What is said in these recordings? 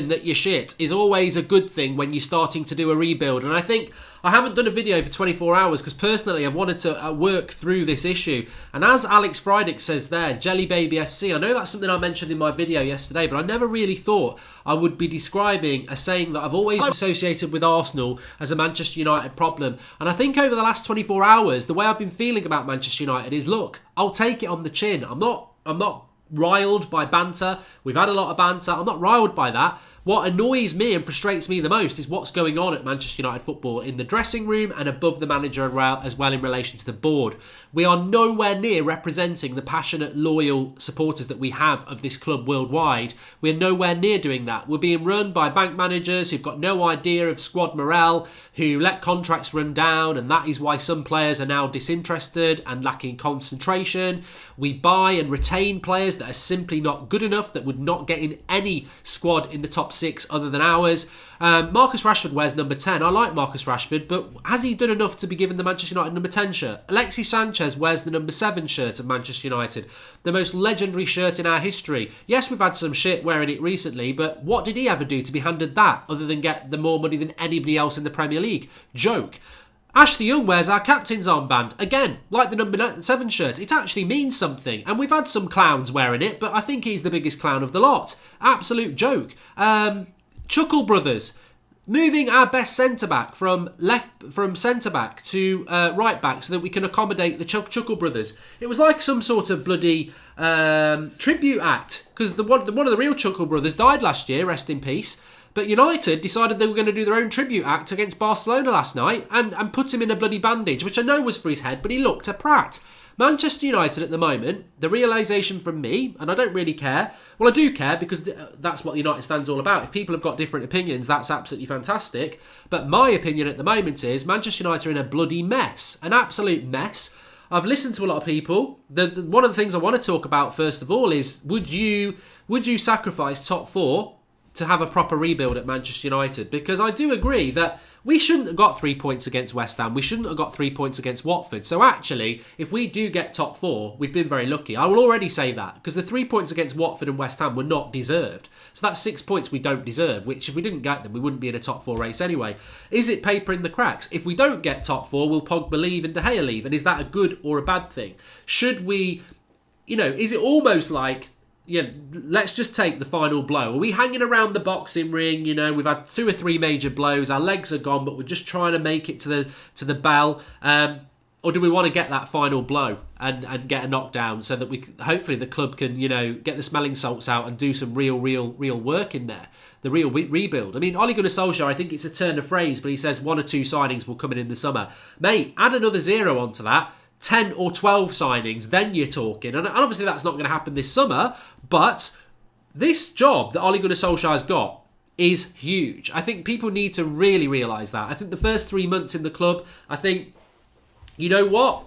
that you're shit is always a good thing when you're starting to do a rebuild. And I think I haven't done a video for 24 hours because personally I've wanted to work through this issue. And as Alex Friedrich says there, Jelly Baby FC, I know that's something I mentioned in my video yesterday, but I never really thought I would be describing a saying that I've always associated with Arsenal as a Manchester United problem. And I think over the last 24 hours, the way I've been feeling about Manchester United is, look, I'll take it on the chin. I'm not riled by banter. We've had a lot of banter. I'm not riled by that. What annoys me and frustrates me the most is what's going on at Manchester United football in the dressing room and above the manager as well in relation to the board. We are nowhere near representing the passionate, loyal supporters that we have of this club worldwide. We're nowhere near doing that. We're being run by bank managers who've got no idea of squad morale, who let contracts run down, and that is why some players are now disinterested and lacking concentration. We buy and retain players that are simply not good enough, that would not get in any squad in the top 6 other than ours. Marcus Rashford wears number 10. I like Marcus Rashford, but has he done enough to be given the Manchester United number 10 shirt? Alexis Sanchez wears the number 7 shirt of Manchester United, the most legendary shirt in our history. Yes, we've had some shit wearing it recently, but what did he ever do to be handed that other than get the more money than anybody else in the Premier League? Joke. Ashley Young wears our captain's armband. Again, like the number 7 shirt, it actually means something. And we've had some clowns wearing it, but I think he's the biggest clown of the lot. Absolute joke. Chuckle Brothers, moving our best centre-back from centre-back to right-back so that we can accommodate the Chuckle Brothers. It was like some sort of bloody tribute act, because one of the real Chuckle Brothers died last year, rest in peace. But United decided they were going to do their own tribute act against Barcelona last night and put him in a bloody bandage, which I know was for his head, but he looked a prat. Manchester United at the moment, the realisation from me, and I don't really care. Well, I do care because that's what the United stand's all about. If people have got different opinions, that's absolutely fantastic. But my opinion at the moment is Manchester United are in a bloody mess, an absolute mess. I've listened to a lot of people. One of the things I want to talk about first of all is would you sacrifice top 4 to have a proper rebuild at Manchester United? Because I do agree that we shouldn't have got 3 points against West Ham. We shouldn't have got 3 points against Watford. So actually, if we do get top 4, we've been very lucky. I will already say that, because the 3 points against Watford and West Ham were not deserved. So that's 6 points we don't deserve, which if we didn't get them, we wouldn't be in a top 4 race anyway. Is it paper in the cracks? If we don't get top 4, will Pogba leave and De Gea leave? And is that a good or a bad thing? Should we, is it almost like, let's just take the final blow. Are we hanging around the boxing ring? We've had 2 or 3 major blows. Our legs are gone, but we're just trying to make it to the bell. Or do we want to get that final blow and get a knockdown so that hopefully the club can, get the smelling salts out and do some real work in there. The real rebuild. I mean, Ole Gunnar Solskjaer, I think it's a turn of phrase, but he says 1 or 2 signings will come in the summer. Mate, add another 0 onto that. 10 or 12 signings, then you're talking. And obviously that's not going to happen this summer, but this job that Ole Gunnar Solskjaer's got is huge. I think people need to really realise that. I think the first 3 months in the club, I think, you know what?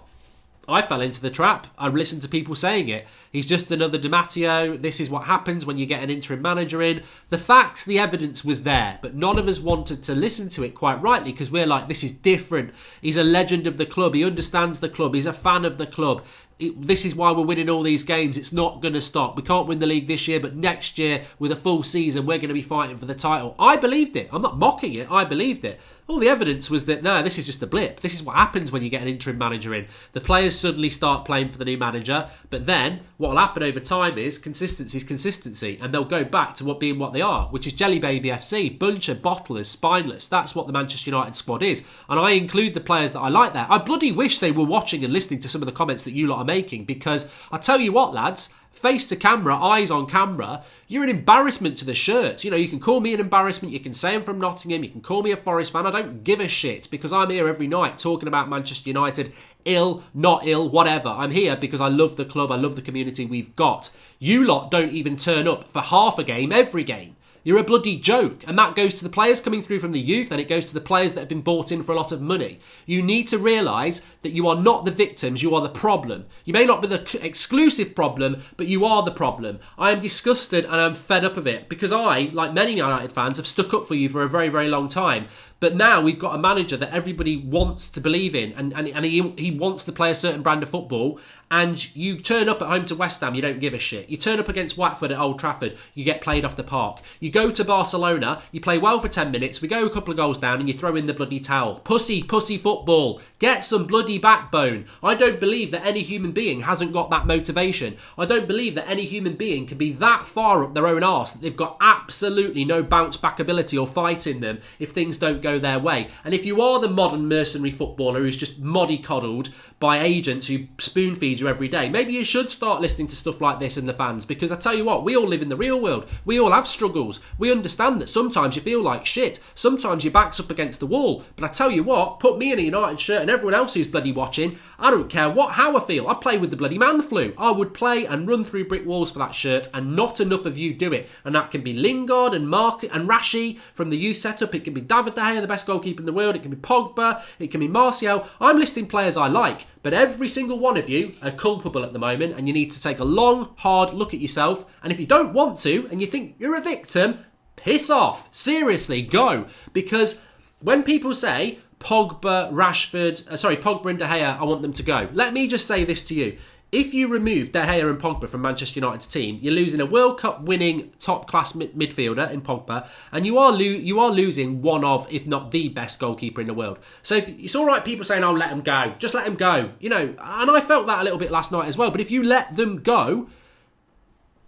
I fell into the trap. I listened to people saying it. He's just another Di Matteo. This is what happens when you get an interim manager in. The facts, the evidence was there, but none of us wanted to listen to it quite rightly because we're like, this is different. He's a legend of the club. He understands the club. He's a fan of the club. This is why we're winning all these games. It's not going to stop. We can't win the league this year, but next year with a full season, we're going to be fighting for the title. I believed it. I'm not mocking it. I believed it. All the evidence was that, no, this is just a blip. This is what happens when you get an interim manager in. The players suddenly start playing for the new manager, but then what will happen over time is consistency is consistency, and they'll go back to being what they are, which is Jelly Baby FC, bunch of bottlers, spineless. That's what the Manchester United squad is, and I include the players that I like there. I bloody wish they were watching and listening to some of the comments that you lot are making, because I tell you what, lads, face to camera, eyes on camera, you're an embarrassment to the shirt. You can call me an embarrassment, you can say I'm from Nottingham, you can call me a Forest fan, I don't give a shit, because I'm here every night talking about Manchester United, ill, not ill, whatever. I'm here because I love the club, I love the community we've got. You lot don't even turn up for half a game every game. You're a bloody joke. And that goes to the players coming through from the youth, and it goes to the players that have been bought in for a lot of money. You need to realise that you are not the victims, you are the problem. You may not be the exclusive problem, but you are the problem. I am disgusted and I'm fed up of it, because I, like many United fans, have stuck up for you for a very, very long time. But now we've got a manager that everybody wants to believe in, and he wants to play a certain brand of football, and you turn up at home to West Ham, you don't give a shit. You turn up against Watford at Old Trafford, you get played off the park. You go to Barcelona, you play well for 10 minutes, we go a couple of goals down and you throw in the bloody towel. Pussy football. Get some bloody backbone. I don't believe that any human being hasn't got that motivation. I don't believe that any human being can be that far up their own arse that they've got absolutely no bounce back ability or fight in them if things don't go their way. And if you are the modern mercenary footballer who's just mollycoddled by agents who spoon feed you every day, maybe you should start listening to stuff like this in the fans, because I tell you what, we all live in the real world. We all have struggles. We understand that sometimes you feel like shit. Sometimes your back's up against the wall. But I tell you what, put me in a United shirt and everyone else who's bloody watching, I don't care how I feel. I play with the bloody man flu. I would play and run through brick walls for that shirt, and not enough of you do it. And that can be Lingard and Mark and Rashi from the youth setup. It can be David De Gea, the best goalkeeper in the world. It can be Pogba. It can be Martial. I'm listing players I like, but every single one of you are culpable at the moment, and you need to take a long, hard look at yourself. And if you don't want to, and you think you're a victim, piss off. Seriously, go. Because when people say Pogba and De Gea, I want them to go, let me just say this to you. If you remove De Gea and Pogba from Manchester United's team, you're losing a World Cup winning top-class midfielder in Pogba, and you are losing one of, if not the best goalkeeper in the world. So it's all right people saying, oh, let them go. Just let them go. You know, and I felt that a little bit last night as well. But if you let them go,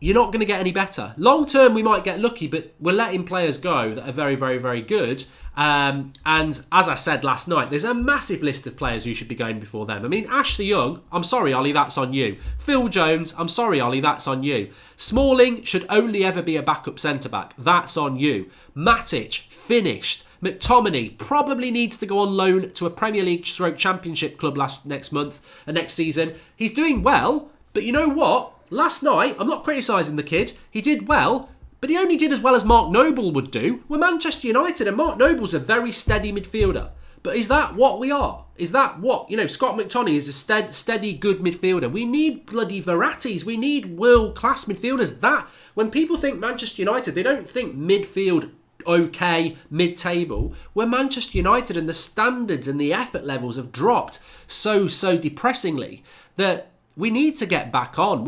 you're not going to get any better. Long term, we might get lucky, but we're letting players go that are very, very, very good. And as I said last night, there's a massive list of players who should be going before them. I mean, Ashley Young, I'm sorry, Ollie, that's on you. Phil Jones, I'm sorry, Ollie, that's on you. Smalling should only ever be a backup centre-back. That's on you. Matic, finished. McTominay probably needs to go on loan to a Premier League / Championship club next season. He's doing well, but you know what? Last night, I'm not criticising the kid. He did well, but he only did as well as Mark Noble would do. We're Manchester United, and Mark Noble's a very steady midfielder. But is that what we are? Is that what, Scott McTominay is a steady, good midfielder. We need bloody Verrattis. We need world-class midfielders. That, when people think Manchester United, they don't think midfield okay, mid-table. We're Manchester United, and the standards and the effort levels have dropped so depressingly that we need to get back on.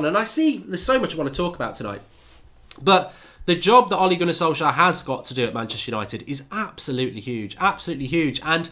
And I see there's so much I want to talk about tonight. But the job that Ole Gunnar Solskjaer has got to do at Manchester United is absolutely huge. Absolutely huge. And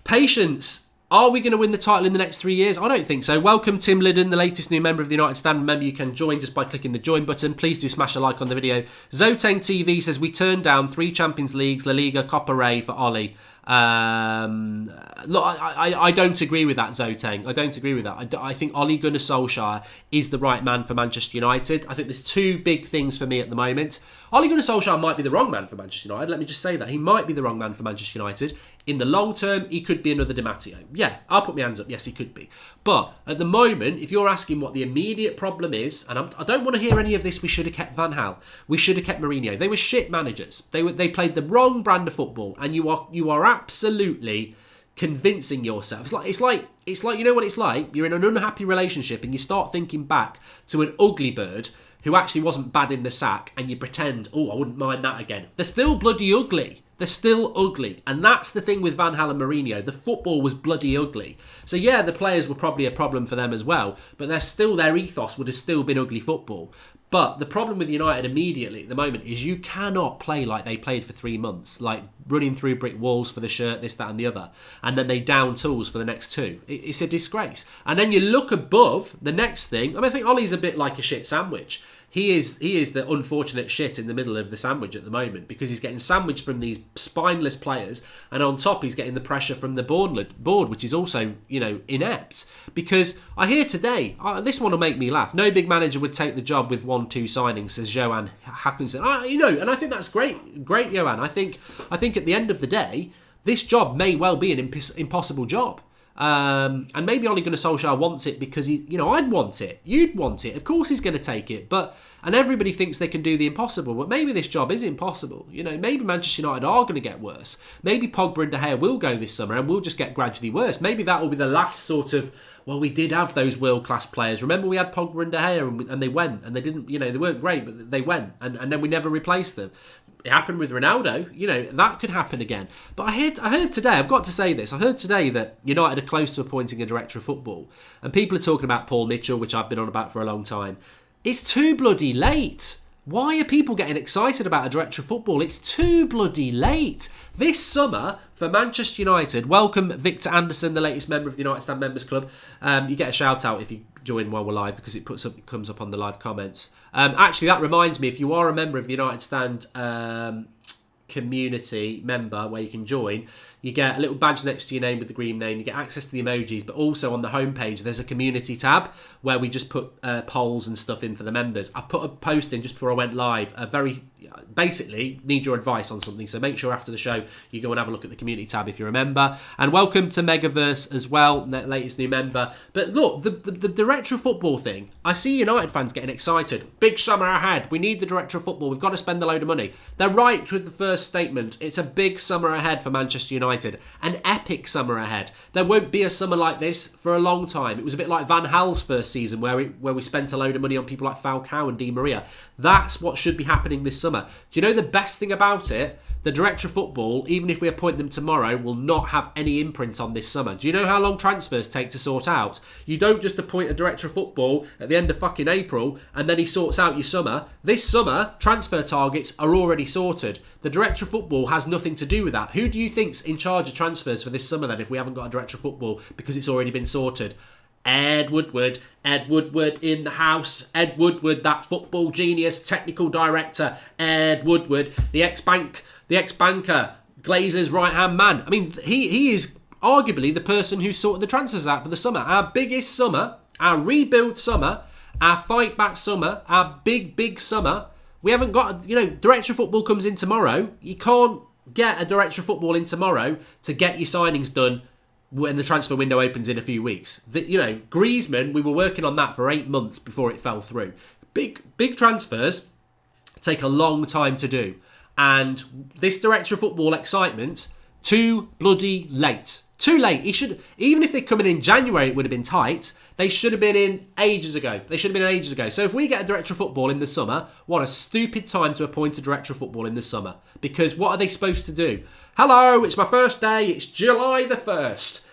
patience. Are we going to win the title in the next 3 years? I don't think so. Welcome, Tim Liddon, the latest new member of the United Stand. Remember, you can join just by clicking the join button. Please do smash a like on the video. Zoteng TV says, we turned down 3 Champions Leagues, La Liga, Copa Rey for Ole. Look, I don't agree with that, Zoteng. I don't agree with that. I think Ole Gunnar Solskjaer is the right man for Manchester United. I think there's 2 big things for me at the moment. Ole Gunnar Solskjaer might be the wrong man for Manchester United. Let me just say that. He might be the wrong man for Manchester United. In the long term, he could be another Di Matteo. Yeah, I'll put my hands up. Yes, he could be. But at the moment, if you're asking what the immediate problem is, and I don't want to hear any of this, we should have kept Van Gaal. We should have kept Mourinho. They were shit managers. They played the wrong brand of football, and you are absolutely convincing yourself. It's like you know what it's like? You're in an unhappy relationship and you start thinking back to an ugly bird who actually wasn't bad in the sack, and you pretend, oh, I wouldn't mind that again. They're still bloody ugly. They're still ugly. And that's the thing with Van Gaal and Mourinho. The football was bloody ugly. So yeah, the players were probably a problem for them as well, but their ethos would have still been ugly football. But the problem with United immediately at the moment is you cannot play like they played for 3 months, like running through brick walls for the shirt, this, that and the other, and then they down tools for the next 2. It's a disgrace. And then you look above, the next thing, I think Ollie's a bit like a shit sandwich. He is the unfortunate shit in the middle of the sandwich at the moment, because he's getting sandwiched from these spineless players, and on top he's getting the pressure from the board, which is also, inept. Because I hear today, this one will make me laugh, no big manager would take the job with 1-2 signings, says Johan Hackinson. And I think that's great, Johan. I think at the end of the day, this job may well be an impossible job. And maybe Ole Gunnar Solskjaer wants it because I'd want it. You'd want it. Of course he's going to take it. And everybody thinks they can do the impossible. But maybe this job is impossible. Maybe Manchester United are going to get worse. Maybe Pogba and De Gea will go this summer and we'll just get gradually worse. Maybe that will be the last sort of, well, we did have those world-class players. Remember we had Pogba and De Gea and they went and they didn't, they weren't great, but they went and then we never replaced them. It happened with Ronaldo. That could happen again. But I heard today, I've got to say this, I heard today that United are close to appointing a director of football. And people are talking about Paul Mitchell, which I've been on about for a long time. It's too bloody late. Why are people getting excited about a director of football? It's too bloody late. This summer, for Manchester United, welcome Victor Anderson, the latest member of the United Stand Members Club. You get a shout out if you join while we're live because it comes up on the live comments. Actually, that reminds me, if you are a member of the United Stand community member where you can join, you get a little badge next to your name with the green name, you get access to the emojis, but also on the homepage there's a community tab where we just put polls and stuff in for the members. I've put a post in just before I went live, basically need your advice on something, so make sure after the show you go and have a look at the community tab if you're a member. And welcome to Megaverse as well, latest new member. But look, the director of football thing, I see United fans getting excited. Big summer ahead, we need the director of football, we've got to spend a load of money. They're right with the first statement. It's a big summer ahead for Manchester United, an epic summer ahead. There won't be a summer like this for a long time. It was a bit like Van Gaal's first season where we spent a load of money on people like Falcao and Di Maria. That's what should be happening this summer. Do you know the best thing about it? The director of football, even if we appoint them tomorrow, will not have any imprint on this summer. Do you know how long transfers take to sort out? You don't just appoint a director of football at the end of fucking April and then he sorts out your summer. This summer, transfer targets are already sorted. The director of football has nothing to do with that. Who do you think's in charge of transfers for this summer then if we haven't got a director of football because it's already been sorted? Ed Woodward in the house. Ed Woodward, that football genius, technical director. Ed Woodward, the ex-banker, Glazer's right-hand man. I mean, he is arguably the person who sorted the transfers out for the summer. Our biggest summer, our rebuild summer, our fight back summer, our big summer. We haven't got, director of football comes in tomorrow. You can't get a director of football in tomorrow to get your signings done when the transfer window opens in a few weeks. Griezmann, we were working on that for 8 months before it fell through. Big transfers take a long time to do. And this director of football excitement, too bloody late. Too late. Even if they're coming in January, it would have been tight. They should have been in ages ago. So if we get a director of football in the summer, what a stupid time to appoint a director of football in the summer. Because what are they supposed to do? Hello, it's my first day. It's July the 1st.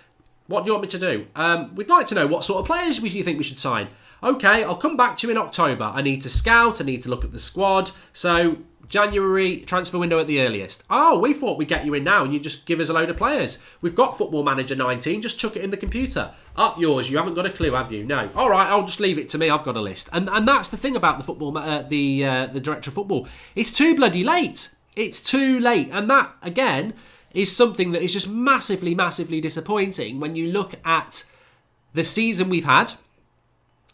What do you want me to do? We'd like to know what sort of players you think we should sign. Okay, I'll come back to you in October. I need to scout. I need to look at the squad. So January transfer window at the earliest. Oh, we thought we'd get you in now and you just give us a load of players. We've got Football Manager 19, just chuck it in the computer. Up yours, you haven't got a clue, have you? No. All right, I'll just leave it to me, I've got a list. And that's the thing about the football, the director of football. It's too bloody late. It's too late. And that, again, is something that is just massively disappointing when you look at the season we've had.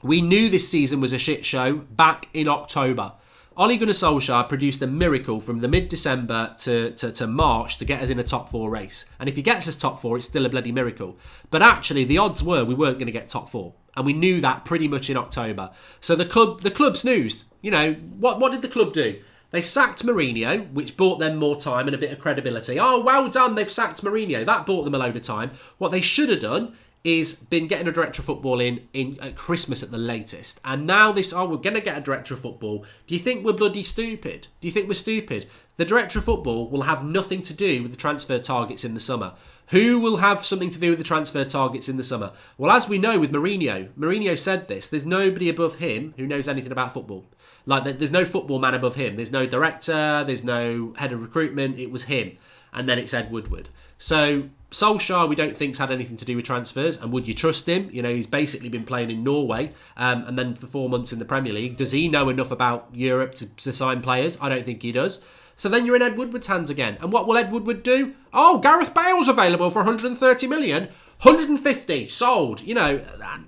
We knew this season was a shit show back in October. Ole Gunnar Solskjaer produced a miracle from the mid-December to March to get us in a top 4 race. And if he gets us top 4, it's still a bloody miracle. But actually, the odds were we weren't going to get top 4. And we knew that pretty much in October. So the club snoozed. What did the club do? They sacked Mourinho, which bought them more time and a bit of credibility. Oh, well done, they've sacked Mourinho. That bought them a load of time. What they should have done is been getting a director of football in at Christmas at the latest. And now we're going to get a director of football. Do you think we're bloody stupid? Do you think we're stupid? The director of football will have nothing to do with the transfer targets in the summer. Who will have something to do with the transfer targets in the summer? Well, as we know with Mourinho said this, there's nobody above him who knows anything about football. Like, there's no football man above him. There's no director, there's no head of recruitment. It was him. And then it's Ed Woodward. So Solskjaer, we don't think's had anything to do with transfers. And would you trust him? He's basically been playing in Norway and then for 4 months in the Premier League. Does he know enough about Europe to sign players? I don't think he does. So then you're in Ed Woodward's hands again. And what will Ed Woodward do? Oh, Gareth Bale's available for 130 million. 150 sold.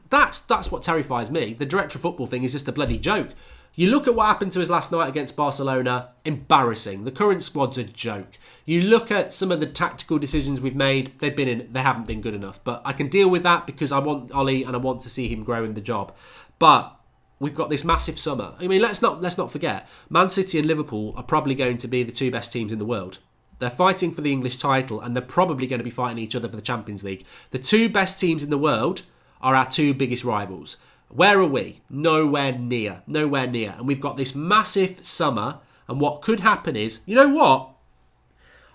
That's what terrifies me. The director of football thing is just a bloody joke. You look at what happened to us last night against Barcelona, embarrassing. The current squad's a joke. You look at some of the tactical decisions we've made, they haven't been good enough. But I can deal with that because I want Ollie and I want to see him grow in the job. But we've got this massive summer. I mean, let's not forget, Man City and Liverpool are probably going to be the 2 best teams in the world. They're fighting for the English title and they're probably going to be fighting each other for the Champions League. The 2 best teams in the world are our 2 biggest rivals. Where are we? Nowhere near. And we've got this massive summer. And what could happen is, you know what?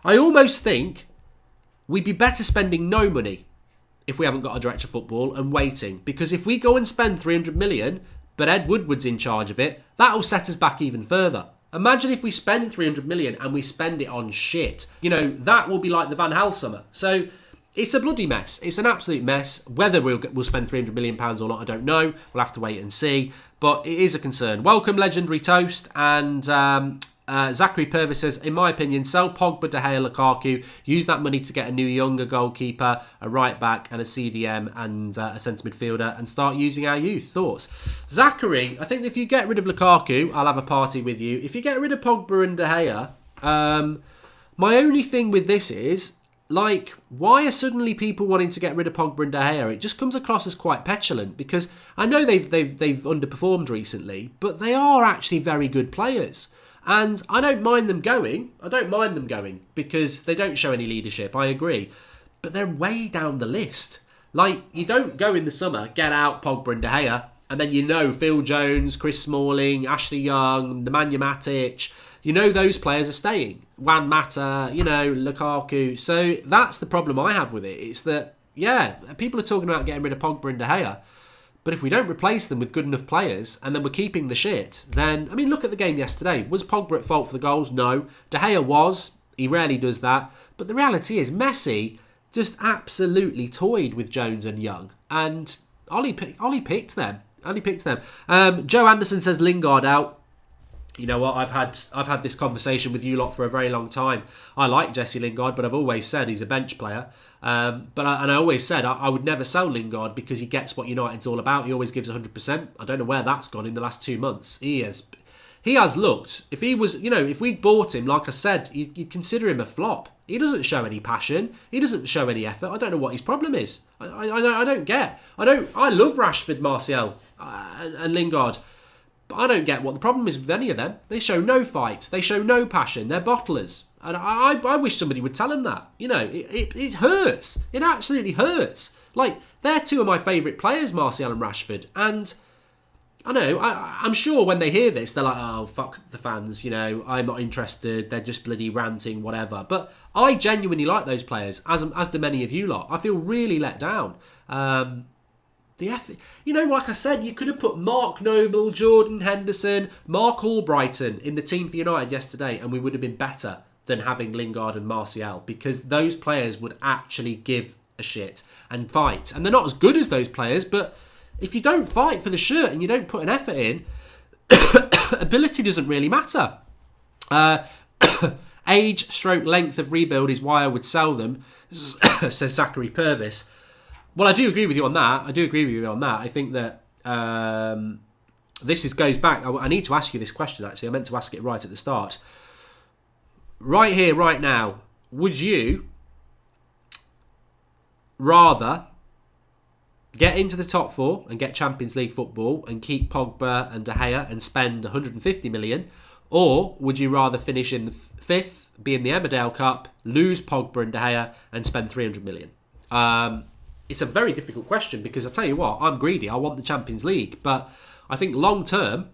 I almost think we'd be better spending no money if we haven't got a director of football and waiting. Because if we go and spend 300 million, but Ed Woodward's in charge of it, that'll set us back even further. Imagine if we spend 300 million and we spend it on shit. You know, that will be like the Van Gaal summer. So it's a bloody mess. It's an absolute mess. Whether we'll spend £300 million or not, I don't know. We'll have to wait and see. But it is a concern. Welcome, Legendary Toast. And Zachary Purvis says, in my opinion, sell Pogba, De Gea, Lukaku. Use that money to get a new younger goalkeeper, a right back and a CDM and a centre midfielder and start using our youth. Thoughts? Zachary, I think if you get rid of Lukaku, I'll have a party with you. If you get rid of Pogba and De Gea, my only thing with this is, like, why are suddenly people wanting to get rid of Pogba and De Gea? It just comes across as quite petulant because I know they've underperformed recently, but they are actually very good players. And I don't mind them going. Because they don't show any leadership, I agree. But they're way down the list. Like, you don't go in the summer, get out Pogba and De Gea, and then you know Phil Jones, Chris Smalling, Ashley Young, Nemanja Matic, you know those players are staying. Juan Mata, you know, Lukaku. So that's the problem I have with it. It's that, yeah, people are talking about getting rid of Pogba and De Gea. But if we don't replace them with good enough players and then we're keeping the shit, then, I mean, look at the game yesterday. Was Pogba at fault for the goals? No. De Gea was. He rarely does that. But the reality is Messi just absolutely toyed with Jones and Young. And Ollie picked them. Joe Anderson says Lingard out. You know what, I've had this conversation with you lot for a very long time. I like Jesse Lingard, but I've always said he's a bench player. I always said I would never sell Lingard because he gets what United's all about. He always gives 100%. I don't know where that's gone in the last 2 months. He has looked. If he was, you know, if we'd bought him, like I said, you'd consider him a flop. He doesn't show any passion. He doesn't show any effort. I don't know what his problem is. I don't get. I love Rashford, Martial, and Lingard. But I don't get what the problem is with any of them. They show no fight. They show no passion. They're bottlers. And I wish somebody would tell them that. You know, it hurts. It absolutely hurts. Like, they're two of my favourite players, Martial and Rashford. And I know, I'm sure when they hear this, they're like, oh, fuck the fans, you know, I'm not interested. They're just bloody ranting, whatever. But I genuinely like those players, as do many of you lot. I feel really let down. The effort. You know, like I said, you could have put Mark Noble, Jordan Henderson, Mark Albrighton in the team for United yesterday, and we would have been better than having Lingard and Martial, because those players would actually give a shit and fight. And they're not as good as those players, but if you don't fight for the shirt and you don't put an effort in, ability doesn't really matter. Age/length of rebuild is why I would sell them, says Zachary Purvis. Well, I do agree with you on that. I think that goes back. I need to ask you this question, actually. I meant to ask it right at the start. Right here, right now, would you rather get into the top four and get Champions League football and keep Pogba and De Gea and spend 150 million? Or would you rather finish in the fifth, be in the Emmerdale Cup, lose Pogba and De Gea and spend 300 million? It's a very difficult question because I tell you what, I'm greedy. I want the Champions League. But I think long term,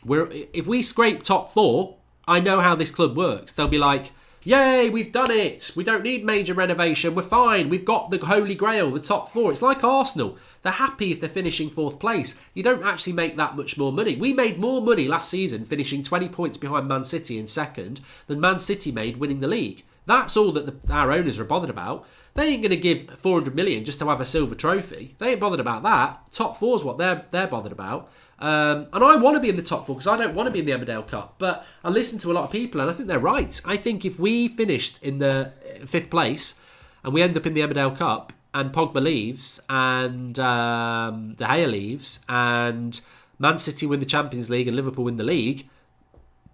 if we scrape top four, I know how this club works. They'll be like, yay, we've done it. We don't need major renovation. We're fine. We've got the Holy Grail, the top four. It's like Arsenal. They're happy if they're finishing fourth place. You don't actually make that much more money. We made more money last season finishing 20 points behind Man City in second than Man City made winning the league. That's all that our owners are bothered about. They ain't going to give 400 million just to have a silver trophy. They ain't bothered about that. Top four's what they're bothered about. And I want to be in the top four because I don't want to be in the Emmerdale Cup. But I listen to a lot of people and I think they're right. I think if we finished in the fifth place and we end up in the Emmerdale Cup and Pogba leaves and De Gea leaves and Man City win the Champions League and Liverpool win the league,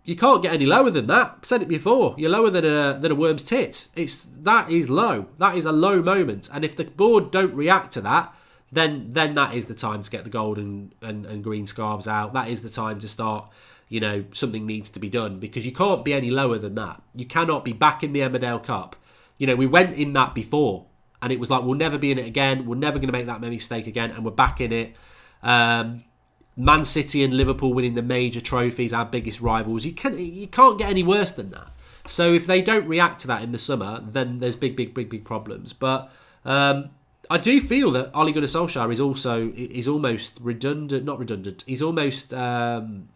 you can't get any lower than that. I've said it before. You're lower than a worm's tit. That is low. That is a low moment. And if the board don't react to that, then that is the time to get the gold and green scarves out. That is the time to start, you know, something needs to be done because you can't be any lower than that. You cannot be back in the Emmerdale Cup. You know, we went in that before and it was like, we'll never be in it again. We're never going to make that mistake again. And we're back in it. Man City and Liverpool winning the major trophies, our biggest rivals. You can't get any worse than that. So if they don't react to that in the summer, then there's big problems. But I do feel that Ole Gunnar Solskjaer is almost redundant, not redundant. He's almost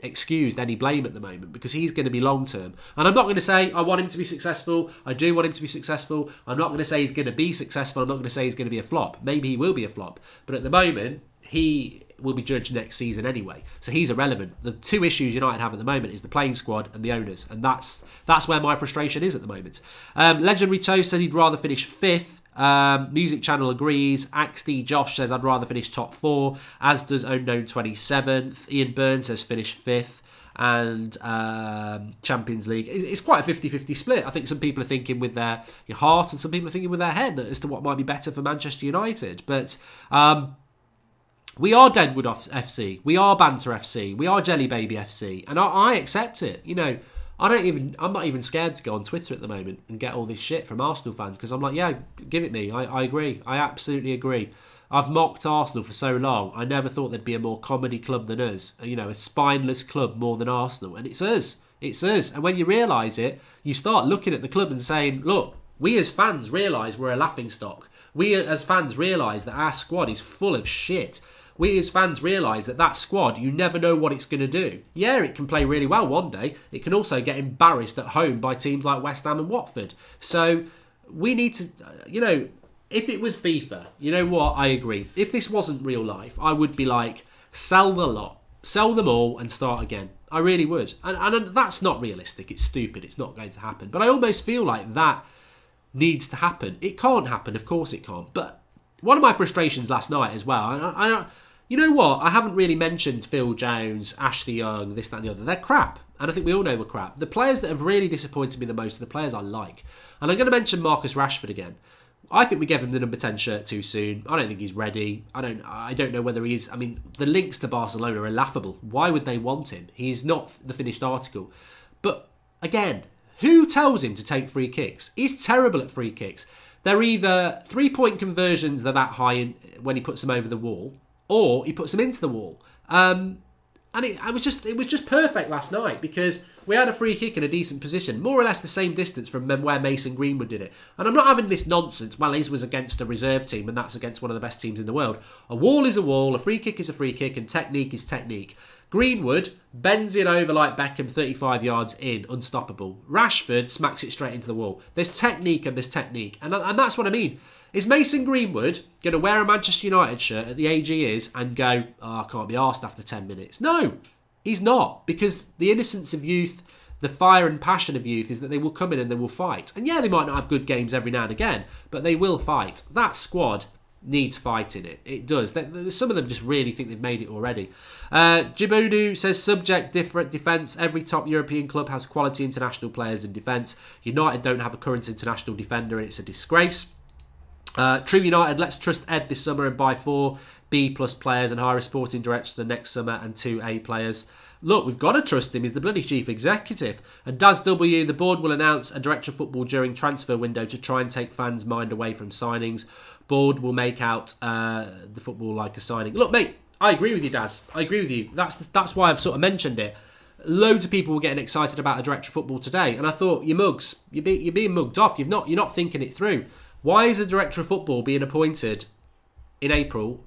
excused any blame at the moment because he's going to be long term. And I'm not going to say I want him to be successful. I do want him to be successful. I'm not going to say he's going to be successful. I'm not going to say he's going to be a flop. Maybe he will be a flop, but at the moment he will be judged next season anyway. So he's irrelevant. The two issues United have at the moment is the playing squad and the owners, and that's where my frustration is at the moment. Legendary Toe said he'd rather finish 5th. Music Channel agrees. Axty Josh says I'd rather finish top 4, as does Unknown 27th. Ian Byrne says finish 5th. And Champions League, it's quite a 50-50 split. I think some people are thinking with their heart and some people are thinking with their head as to what might be better for Manchester United. But we are Deadwood FC, we are Banter FC, we are Jelly Baby FC, and I accept it. I'm not even scared to go on Twitter at the moment and get all this shit from Arsenal fans because I'm like, yeah, give it me. I agree. I absolutely agree. I've mocked Arsenal for so long. I never thought there'd be a more comedy club than us. A spineless club more than Arsenal. And it's us. It's us. And when you realise it, you start looking at the club and saying, look, we as fans realise we're a laughingstock. We as fans realise that our squad is full of shit. We as fans realise that squad, you never know what it's going to do. Yeah, it can play really well one day. It can also get embarrassed at home by teams like West Ham and Watford. So we need to, if it was FIFA, you know what, I agree. If this wasn't real life, I would be like, sell the lot. Sell them all and start again. I really would. And that's not realistic. It's stupid. It's not going to happen. But I almost feel like that needs to happen. It can't happen. Of course it can't. But one of my frustrations last night as well, you know what? I haven't really mentioned Phil Jones, Ashley Young, this, that and the other. They're crap. And I think we all know we're crap. The players that have really disappointed me the most are the players I like. And I'm going to mention Marcus Rashford again. I think we gave him the number 10 shirt too soon. I don't think he's ready. I don't know whether he's... I mean, the links to Barcelona are laughable. Why would they want him? He's not the finished article. But, again, who tells him to take free kicks? He's terrible at free kicks. They're either 3-point conversions, they're that high when he puts them over the wall, or he puts them into the wall. And it was just perfect last night because we had a free kick in a decent position, more or less the same distance from where Mason Greenwood did it. And I'm not having this nonsense, well, his was against a reserve team and that's against one of the best teams in the world. A wall is a wall, a free kick is a free kick, and technique is technique. Greenwood bends it over like Beckham 35 yards in, unstoppable. Rashford smacks it straight into the wall. There's technique and there's technique. And that's what I mean. Is Mason Greenwood going to wear a Manchester United shirt at the age he is and go, I can't be arsed after 10 minutes? No, he's not. Because the innocence of youth, the fire and passion of youth is that they will come in and they will fight. And yeah, they might not have good games every now and again, but they will fight. That squad needs fight in it. It does. Some of them just really think they've made it already. Djibouti says, subject different defence. Every top European club has quality international players in defence. United don't have a current international defender and it's a disgrace. True United, let's trust Ed this summer and buy 4 B+ players and hire a sporting director next summer and 2 A players. Look, we've got to trust him. He's the bloody chief executive. And Daz W, the board will announce a director of football during transfer window to try and take fans' mind away from signings. Board will make out the football like a signing. Look, mate, I agree with you, Daz. I agree with you. That's why I've sort of mentioned it. Loads of people were getting excited about a director of football today, and I thought, you mugs, you're being mugged off. You're not thinking it through. Why is a director of football being appointed in April,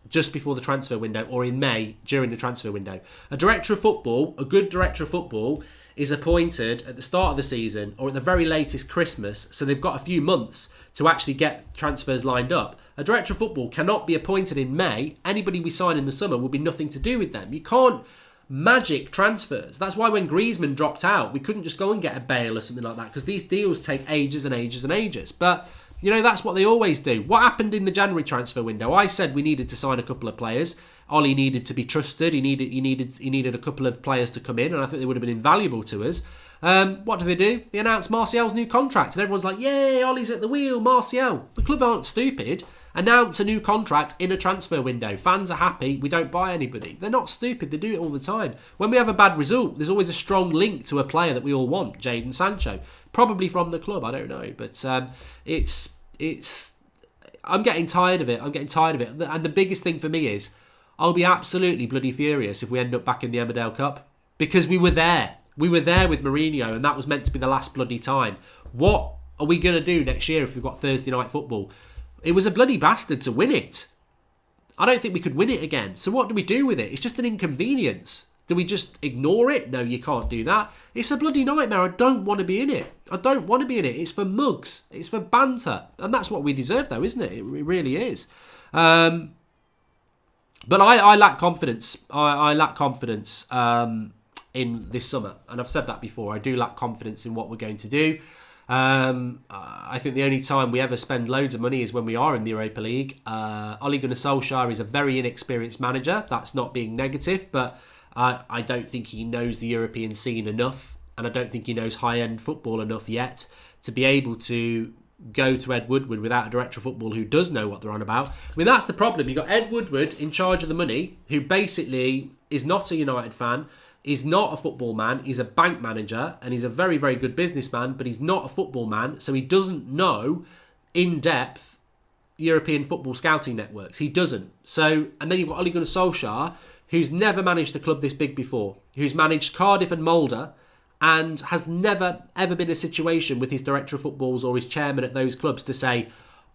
just before the transfer window, or in May during the transfer window? A director of football, a good director of football, is appointed at the start of the season or at the very latest Christmas, so they've got a few months to actually get transfers lined up. A director of football cannot be appointed in May. Anybody we sign in the summer will be nothing to do with them. You can't magic transfers. That's why when Griezmann dropped out, we couldn't just go and get a Bale or something like that, because these deals take ages and ages and ages. But that's what they always do. What happened in the January transfer window? I said we needed to sign a couple of players. Ollie needed to be trusted. He needed a couple of players to come in, and I think they would have been invaluable to us. What do? They announced Martial's new contract, and everyone's like, yay, Ollie's at the wheel, Martial. The club aren't stupid. Announce a new contract in a transfer window. Fans are happy. We don't buy anybody. They're not stupid. They do it all the time. When we have a bad result, there's always a strong link to a player that we all want, Jadon Sancho. Probably from the club, I don't know. But it's. I'm getting tired of it. And the biggest thing for me is, I'll be absolutely bloody furious if we end up back in the Emmerdale Cup. Because we were there. We were there with Mourinho, and that was meant to be the last bloody time. What are we going to do next year if we've got Thursday night football? It was a bloody bastard to win it. I don't think we could win it again. So what do we do with it? It's just an inconvenience. Do we just ignore it? No, you can't do that. It's a bloody nightmare. I don't want to be in it. I don't want to be in it. It's for mugs. It's for banter. And that's what we deserve, though, isn't it? It really is. But I lack confidence. I lack confidence in this summer. And I've said that before. I do lack confidence in what we're going to do. I think the only time we ever spend loads of money is when we are in the Europa League. Ole Gunnar Solskjaer is a very inexperienced manager. That's not being negative, but I don't think he knows the European scene enough, and I don't think he knows high-end football enough yet to be able to go to Ed Woodward without a director of football who does know what they're on about. I mean, that's the problem. You've got Ed Woodward in charge of the money, who basically is not a United fan, is not a football man, he's a bank manager, and he's a very, very good businessman, but he's not a football man, so he doesn't know in-depth European football scouting networks. He doesn't. So, and then you've got Ole Gunnar Solskjaer, who's never managed a club this big before, who's managed Cardiff and Mulder, and has never, ever been in a situation with his director of footballs or his chairman at those clubs to say,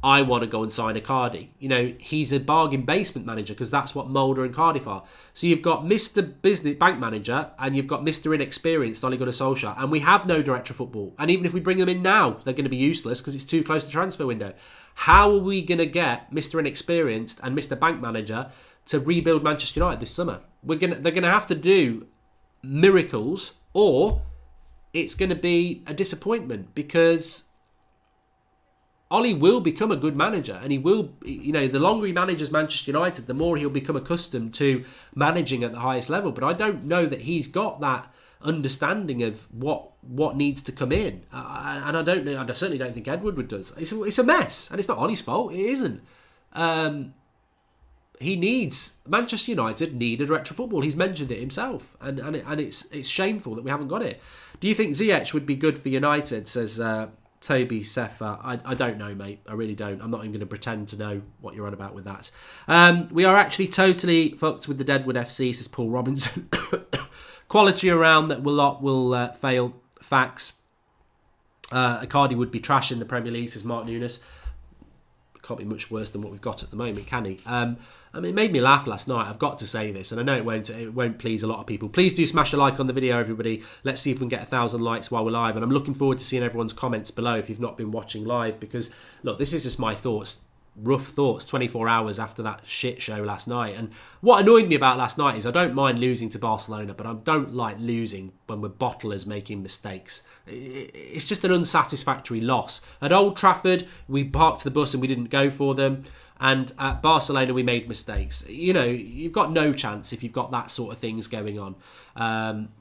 I want to go and sign a Cardi. You know, he's a bargain basement manager because that's what Mulder and Cardiff are. So you've got Mr. Business Bank Manager and you've got Mr. Inexperienced Ole Gunnar Solskjaer, and we have no director of football. And even if we bring them in now, they're going to be useless because it's too close to transfer window. How are we going to get Mr. Inexperienced and Mr. Bank Manager to rebuild Manchester United this summer? They're going to have to do miracles, or it's going to be a disappointment, because Ollie will become a good manager, and he will, you know, the longer he manages Manchester United, the more he'll become accustomed to managing at the highest level. But I don't know that he's got that understanding of what needs to come in, and I don't know. I certainly don't think Ed Woodward does. It's a mess, and it's not Ollie's fault. It isn't. Manchester United need a director of football. He's mentioned it himself, and it's shameful that we haven't got it. Do you think Ziyech would be good for United? Says Toby Sefa. I don't know, mate. I really don't. I'm not even going to pretend to know what you're on about with that. We are actually totally fucked with the Deadwood FC, says Paul Robinson. Quality around that will fail. Facts. Icardi would be trash in the Premier League, says Mark Nunes. Can't be much worse than what we've got at the moment, can he? I mean, it made me laugh last night. I've got to say this, and I know it won't please a lot of people. Please do smash a like on the video, everybody. Let's see if we can get 1,000 likes while we're live. And I'm looking forward to seeing everyone's comments below if you've not been watching live, because, look, this is just my thoughts, rough thoughts, 24 hours after that shit show last night. And what annoyed me about last night is I don't mind losing to Barcelona, but I don't like losing when we're bottlers making mistakes. It's just an unsatisfactory loss. At Old Trafford, we parked the bus and we didn't go for them. And at Barcelona, we made mistakes. You know, you've got no chance if you've got that sort of things going on.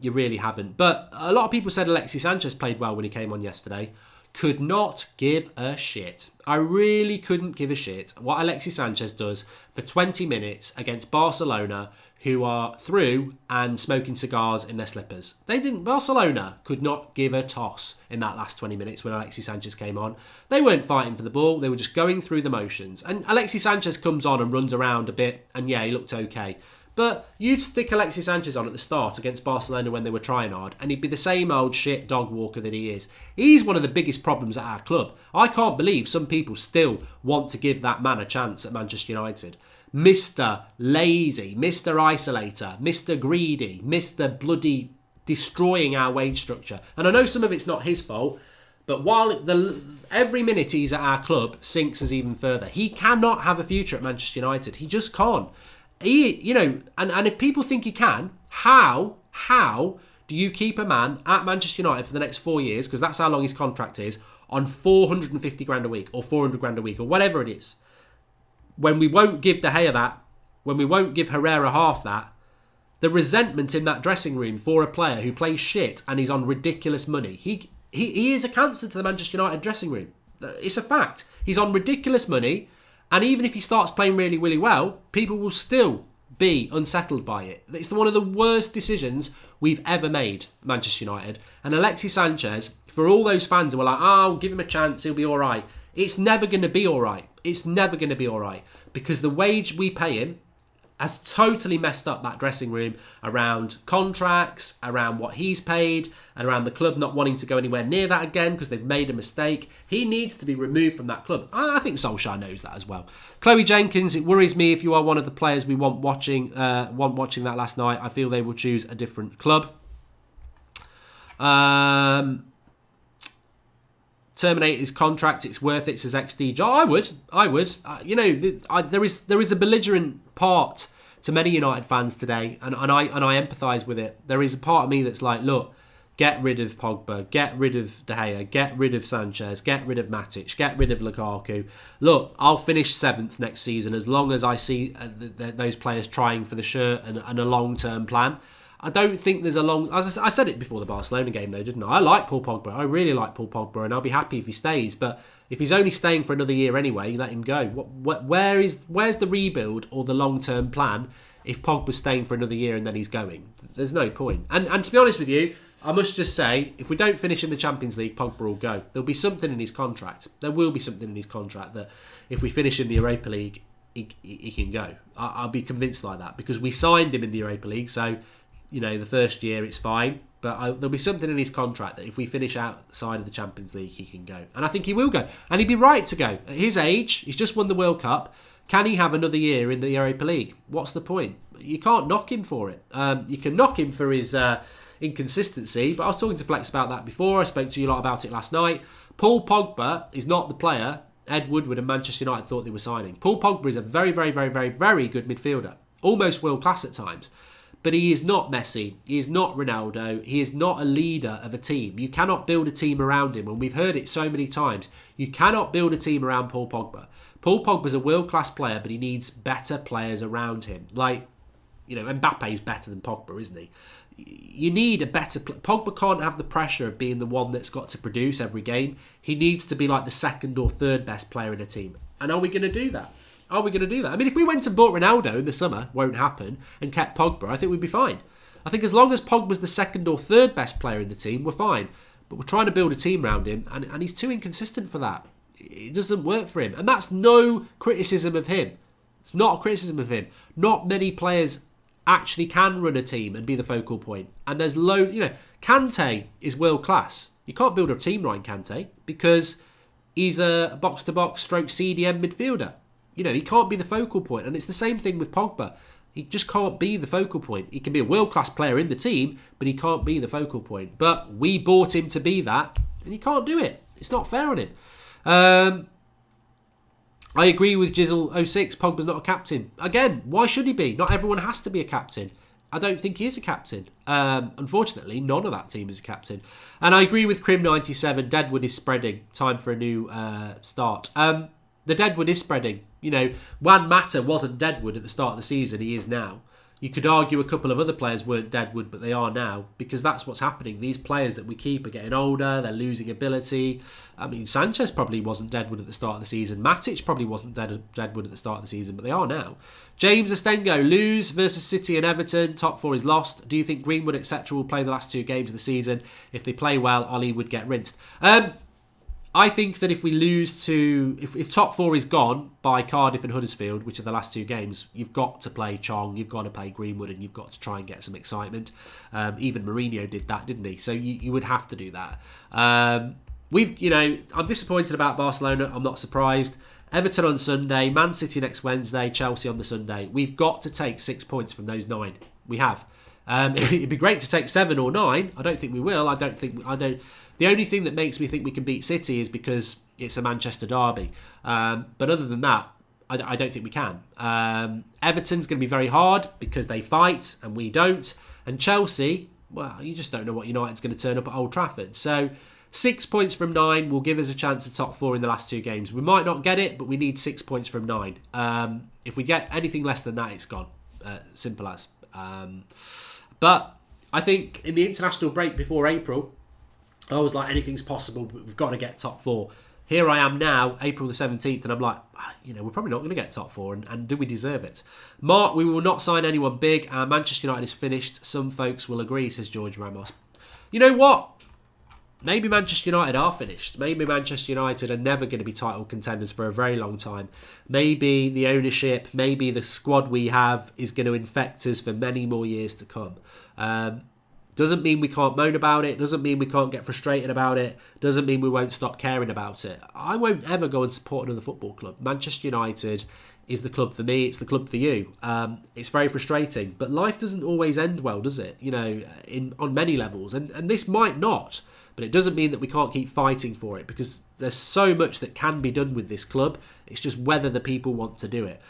You really haven't. But a lot of people said Alexis Sanchez played well when he came on yesterday. Could not give a shit. I really couldn't give a shit what Alexis Sanchez does for 20 minutes against Barcelona, who are through and smoking cigars in their slippers. Barcelona could not give a toss in that last 20 minutes when Alexis Sanchez came on. They weren't fighting for the ball. They were just going through the motions. And Alexis Sanchez comes on and runs around a bit, and yeah, he looked okay. But you'd stick Alexis Sanchez on at the start against Barcelona when they were trying hard, and he'd be the same old shit dog walker that he is. He's one of the biggest problems at our club. I can't believe some people still want to give that man a chance at Manchester United. Mr. Lazy, Mr. Isolator, Mr. Greedy, Mr. Bloody destroying our wage structure. And I know some of it's not his fault, but while every minute he's at our club sinks us even further. He cannot have a future at Manchester United. He just can't. And if people think he can, how do you keep a man at Manchester United for the next 4 years, because that's how long his contract is, on 450 grand a week or 400 grand a week or whatever it is, when we won't give De Gea that, when we won't give Herrera half that? The resentment in that dressing room for a player who plays shit and he's on ridiculous money. He is a cancer to the Manchester United dressing room. It's a fact. He's on ridiculous money. And even if he starts playing really, really well, people will still be unsettled by it. It's one of the worst decisions we've ever made, Manchester United. And Alexis Sanchez, for all those fans who are like, oh, give him a chance, he'll be all right. It's never going to be all right. It's never going to be all right. Because the wage we pay him, has totally messed up that dressing room around contracts, around what he's paid, and around the club not wanting to go anywhere near that again because they've made a mistake. He needs to be removed from that club. I think Solskjaer knows that as well. Chloe Jenkins, it worries me if you are one of the players we want watching that last night. I feel they will choose a different club. Terminate his contract. It's worth it, says XD. I would. There is a belligerent part to many United fans today, and I empathise with it. There is a part of me that's like, look, get rid of Pogba, get rid of De Gea, get rid of Sanchez, get rid of Matic, get rid of Lukaku. Look, I'll finish 7th next season as long as I see those players trying for the shirt and a long-term plan. I don't think there's a long... As I said it before the Barcelona game, though, didn't I? I like Paul Pogba. I really like Paul Pogba, and I'll be happy if he stays. But if he's only staying for another year anyway, let him go. Where's the rebuild or the long-term plan if Pogba's staying for another year and then he's going? There's no point. And to be honest with you, I must just say, if we don't finish in the Champions League, Pogba will go. There'll be something in his contract. There will be something in his contract that if we finish in the Europa League, he can go. I'll be convinced like that because we signed him in the Europa League, so... the first year it's fine, but there'll be something in his contract that if we finish outside of the Champions League, he can go. And I think he will go. And he'd be right to go. At his age, he's just won the World Cup. Can he have another year in the Europa League? What's the point? You can't knock him for it. You can knock him for his inconsistency, but I was talking to Flex about that before. I spoke to you a lot about it last night. Paul Pogba is not the player Ed Woodward and Manchester United thought they were signing. Paul Pogba is a very, very, very, very, very good midfielder. Almost world class at times. But he is not Messi. He is not Ronaldo. He is not a leader of a team. You cannot build a team around him. And we've heard it so many times. You cannot build a team around Paul Pogba. Paul Pogba's a world-class player, but he needs better players around him. Like, Mbappe's better than Pogba, isn't he? You need a better... Pogba can't have the pressure of being the one that's got to produce every game. He needs to be like the second or third best player in a team. And are we going to do that? Are we going to do that? I mean, if we went and bought Ronaldo in the summer, won't happen, and kept Pogba, I think we'd be fine. I think as long as Pogba's the second or third best player in the team, we're fine. But we're trying to build a team around him, and he's too inconsistent for that. It doesn't work for him. And that's no criticism of him. It's not a criticism of him. Not many players actually can run a team and be the focal point. And there's loads... Kante is world class. You can't build a team around Kante because he's a box-to-box stroke CDM midfielder. He can't be the focal point. And it's the same thing with Pogba. He just can't be the focal point. He can be a world-class player in the team, but he can't be the focal point. But we bought him to be that, and he can't do it. It's not fair on him. I agree with Jizzle06. Pogba's not a captain. Again, why should he be? Not everyone has to be a captain. I don't think he is a captain. Unfortunately, none of that team is a captain. And I agree with Crim97. Deadwood is spreading. Time for a new start. The Deadwood is spreading. Juan Mata wasn't Deadwood at the start of the season. He is now. You could argue a couple of other players weren't Deadwood, but they are now, because that's what's happening. These players that we keep are getting older, they're losing ability. I mean, Sanchez probably wasn't Deadwood at the start of the season. Matic probably wasn't Deadwood at the start of the season, but they are now. James Astengo, lose versus City and Everton. Top four is lost. Do you think Greenwood, etc. will play the last two games of the season? If they play well, Ollie would get rinsed. I think that if we lose to... If top four is gone by Cardiff and Huddersfield, which are the last two games, you've got to play Chong, you've got to play Greenwood, and you've got to try and get some excitement. Even Mourinho did that, didn't he? So you would have to do that. I'm disappointed about Barcelona. I'm not surprised. Everton on Sunday, Man City next Wednesday, Chelsea on the Sunday. We've got to take 6 points from those 9. We have. It'd be great to take 7 or 9. I don't think we will. The only thing that makes me think we can beat City is because it's a Manchester derby. But other than that, I don't think we can. Everton's going to be very hard because they fight and we don't. And Chelsea, well, you just don't know what United's going to turn up at Old Trafford. So 6 points from 9 will give us a chance at top 4 in the last 2 games. We might not get it, but we need 6 points from 9. If we get anything less than that, it's gone. Simple as. But I think in the international break before April, I was like, anything's possible, but we've got to get top 4. Here I am now, April the 17th, and I'm like, we're probably not going to get top 4, and do we deserve it? Mark, we will not sign anyone big. Manchester United is finished. Some folks will agree, says George Ramos. You know what? maybe Manchester United are finished. Maybe Manchester United are never going to be title contenders for a very long time. Maybe the ownership, maybe the squad we have is going to infect us for many more years to come. Doesn't mean we can't moan about it. Doesn't mean we can't get frustrated about it. Doesn't mean we won't stop caring about it. I won't ever go and support another football club. Manchester United is the club for me. It's the club for you. It's very frustrating. But life doesn't always end well, does it? You know, on many levels. And this might not. But it doesn't mean that we can't keep fighting for it, because there's so much that can be done with this club. It's just whether the people want to do it.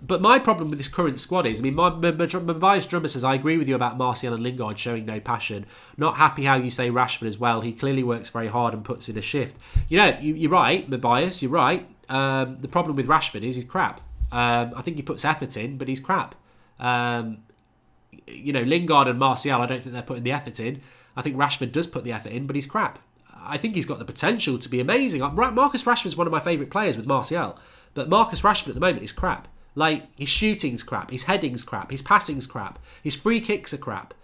But my problem with this current squad is, I mean, my biased drummer says, I agree with you about Martial and Lingard showing no passion. Not happy how you say Rashford as well. He clearly works very hard and puts in a shift. You know, you're right, Mabias, you're right. The problem with Rashford is he's crap. I think he puts effort in, but he's crap. You know, Lingard and Martial, I don't think they're putting the effort in. I think Rashford does put the effort in, but he's crap. I think he's got the potential to be amazing. Marcus Rashford's one of my favourite players with Martial, but Marcus Rashford at the moment is crap. Like, his shooting's crap, his heading's crap, his passing's crap, his free kicks are crap.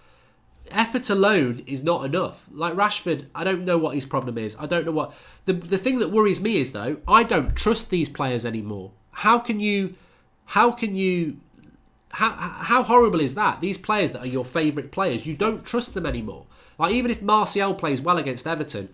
Effort alone is not enough. Like Rashford, I don't know what his problem is. I don't know what... The thing that worries me is, though, I don't trust these players anymore. How horrible is that? These players that are your favourite players, you don't trust them anymore. Like, even if Martial plays well against Everton,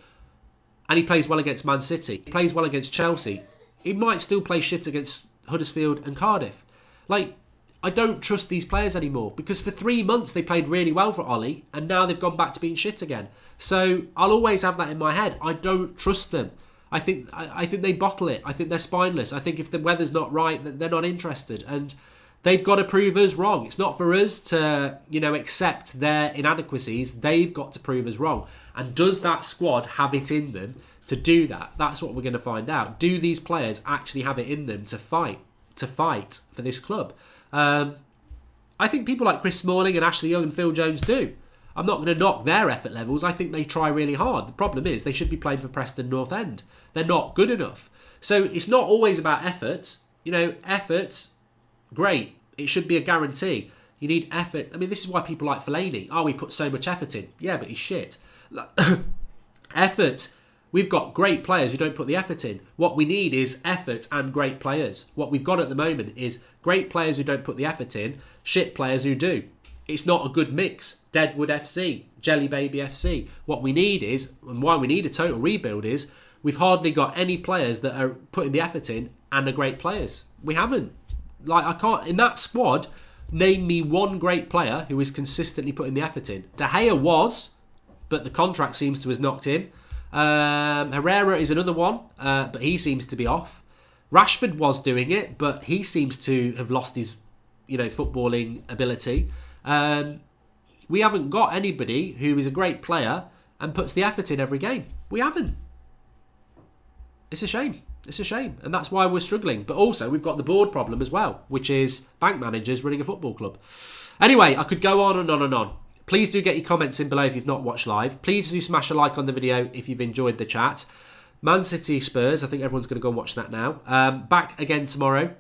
and he plays well against Man City, he plays well against Chelsea, he might still play shit against Huddersfield and Cardiff. Like, I don't trust these players anymore, because for 3 months they played really well for Ollie, and now they've gone back to being shit again. So I'll always have that in my head. I don't trust them. I think they bottle it. I think they're spineless. I think if the weather's not right, they're not interested, and they've got to prove us wrong. It's not for us to, you know, accept their inadequacies. They've got to prove us wrong. And does that squad have it in them to do that? That's what we're going to find out. Do these players actually have it in them to fight for this club? I think people like Chris Smalling and Ashley Young and Phil Jones do. I'm not going to knock their effort levels. I think they try really hard. The problem is they should be playing for Preston North End. They're not good enough. So it's not always about effort. You know, effort's great. It should be a guarantee. You need effort. I mean, this is why people like Fellaini. Oh, he put so much effort in. Yeah, but he's shit. Effort. We've got great players who don't put the effort in. What we need is effort and great players. What we've got at the moment is great players who don't put the effort in, shit players who do. It's not a good mix. Deadwood FC, Jelly Baby FC. What we need is, and why we need a total rebuild is, we've hardly got any players that are putting the effort in and are great players. We haven't. Like, I can't, in that squad, name me one great player who is consistently putting the effort in. De Gea was, but the contract seems to have knocked him. Herrera is another one, but he seems to be off. Rashford was doing it, but he seems to have lost his, you know, footballing ability. We haven't got anybody who is a great player and puts the effort in every game. We haven't. It's a shame. It's a shame. And that's why we're struggling. But also, we've got the board problem as well, which is bank managers running a football club. Anyway, I could go on and on and on. Please do get your comments in below if you've not watched live. Please do smash a like on the video if you've enjoyed the chat. Man City Spurs, I think everyone's going to go and watch that now. Back again tomorrow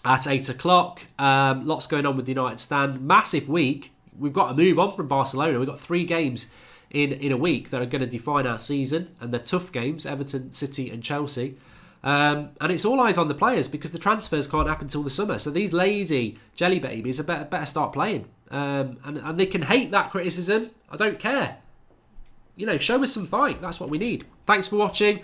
at 8 o'clock. Lots going on with the United stand. Massive week. We've got to move on from Barcelona. We've got 3 games in a week that are going to define our season. And they're tough games, Everton, City and Chelsea. And it's all eyes on the players because the transfers can't happen till the summer. So these lazy jelly babies are better start playing. And they can hate that criticism. I don't care. You know, show us some fight. That's what we need. Thanks for watching.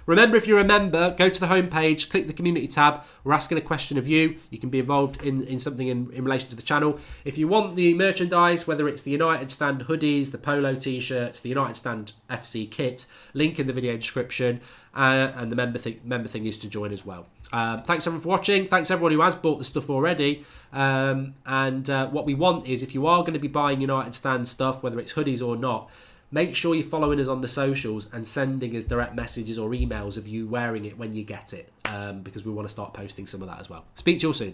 Remember, if you're a member, go to the homepage, click the community tab. We're asking a question of you. You can be involved in something in relation to the channel. If you want the merchandise, whether it's the United Stand hoodies, the polo t-shirts, the United Stand FC kit, link in the video description, and the member thing is to join as well. Thanks everyone for watching. Thanks everyone who has bought the stuff already. What we want is, if you are going to be buying United Stand stuff, whether it's hoodies or not, make sure you're following us on the socials and sending us direct messages or emails of you wearing it when you get it, because we want to start posting some of that as well. Speak to you all soon.